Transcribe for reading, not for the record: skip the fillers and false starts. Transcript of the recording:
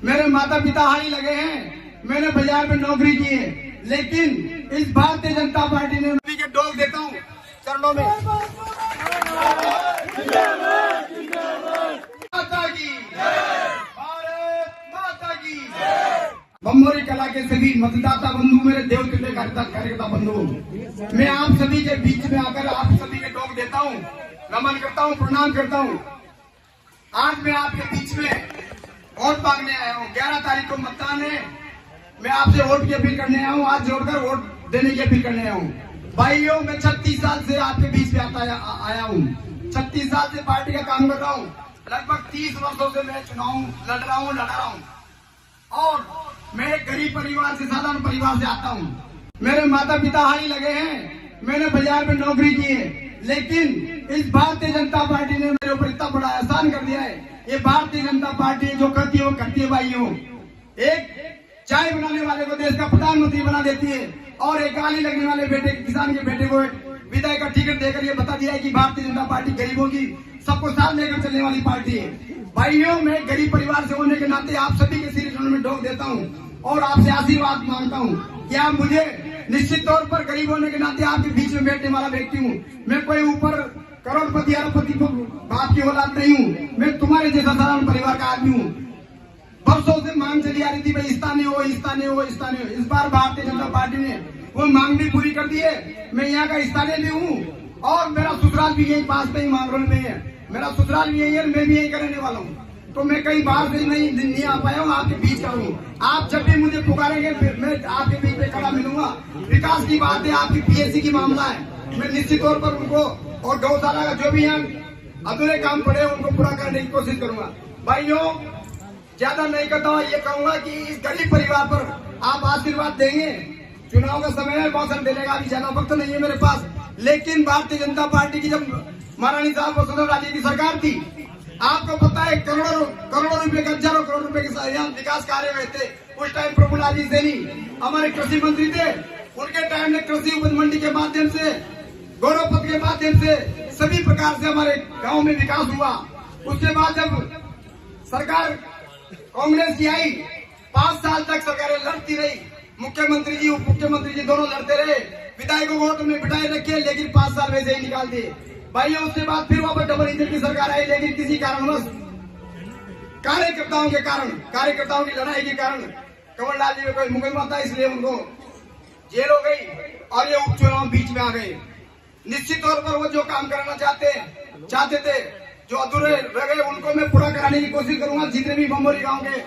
मेरे माता पिता हाई लगे हैं, मैंने बाजार में नौकरी की है, लेकिन इस भारतीय जनता पार्टी ने मोदी के डोल देता हूँ चरणों में। माता की भारत माता की। बम्बोरी कला के सभी मतदाता बंधु, मेरे देव तुल्य कार्यकर्ता बंधु, मैं आप सभी के बीच में आकर आप सभी के डोल देता हूँ, नमन करता हूँ, प्रणाम करता हूँ। आज मैं आपके बीच में वोट मांगने आया हूँ। 11 तारीख को मतदान है, मैं आपसे वोट की अपील करने आया हूँ, हाथ जोड़कर वोट देने की अपील करने आया हूँ। भाइयों, मैं 36 साल से आपके बीच में आया हूँ, 36 साल से पार्टी का काम कर रहा हूँ, लगभग 30 वर्षों से मैं चुनाव लड़ रहा हूँ और मैं एक गरीब परिवार से, साधारण परिवार से आता हूँ। मेरे माता पिता हाई लगे हैं, मैंने बाजार में नौकरी की है, लेकिन इस भारतीय जनता पार्टी ने मेरे ऊपर इतना बड़ा एहसान कर दिया है। ये भारतीय जनता पार्टी जो करती है वो करती है भाइयों। एक चाय बनाने वाले को देश का प्रधानमंत्री बना देती है और एक गाली लगने वाले बेटे, किसान के बेटे को विदाई का टिकट देकर ये बता दिया है कि भारतीय जनता पार्टी गरीबों की, सबको साथ लेकर चलने वाली पार्टी है। भाइयों, मैं गरीब परिवार से होने के नाते आप सभी के सिर में ढोक देता हूँ और आपसे आशीर्वाद मांगता हूँ कि आप मुझे, निश्चित तौर पर गरीब होने के नाते आपके बीच में बैठने वाला व्यक्ति हूँ, मैं कोई ऊपर करोड़पति अरबपति बाप की औलाद नहीं हूँ, मैं तुम्हारे जैसा साधारण परिवार का आदमी हूँ। वर्षों से मांग चली आ रही थी, भाई स्थानीय हो, स्थानीय हो, स्थानीय हो। इस बार भारतीय जनता पार्टी ने वो मांग भी पूरी कर दी है। मैं यहाँ का स्थानीय भी हूँ और मेरा ससुराल भी यही पास में ही मांगरोल में है, मेरा ससुराल भी यही है, मैं भी यही करने वाला हूँ। तो मैं कहीं बाहर से नहीं आ पाया हूँ, आपके बीच का हूँ। आप जब भी मुझे पुकारेंगे मैं आपके बीच में खड़ा मिलूंगा। विकास की बात है, आपकी पीएससी की मामला है, मैं निश्चित तौर पर उनको और गौशाला का जो भी यहाँ अधूरे काम पड़े उनको पूरा करने की कोशिश करूंगा। भाइयों, ज्यादा नहीं करता हूँ, ये कहूंगा कि इस गरीब परिवार पर आप आशीर्वाद देंगे। चुनाव का समय है, भाषण देने का भी ज्यादा वक्त नहीं है मेरे पास, लेकिन भारतीय जनता पार्टी की जब महारानी साहब वसुंधरा राजे की सरकार थी, आपको पता है करोड़ों रुपए के, हजारों करोड़ रुपए के यहाँ विकास कार्य हुए थे। उस टाइम प्रफुल्ल जी सैनी हमारे कृषि मंत्री थे, उनके टाइम में कृषि उपज मंडी के माध्यम से, गौरव पथ के माध्यम से सभी प्रकार से हमारे गांव में विकास हुआ। उसके बाद जब सरकार कांग्रेस की आई, 5 साल तक सरकारें लड़ती रही, मुख्यमंत्री जी उप मुख्यमंत्री जी दोनों लड़ते रहे, विधायक को वोट में बिठाए रखे, लेकिन 5 साल वैसे ही निकाल दिए। भाइयों, उसके बाद फिर वापस डबल इंजन की सरकार आई, लेकिन किसी कारणवश कार्यकर्ताओं की लड़ाई के कारण कमलनाथ जी में कोई मुकदमा था, इसलिए उनको जेल हो गई और ये उपचुनाव बीच में आ गए। निश्चित तौर पर वो जो काम करना चाहते थे, जो अधूरे रह गए, उनको मैं पूरा कराने की कोशिश करूंगा। जितने भी बम्बोरी गांव के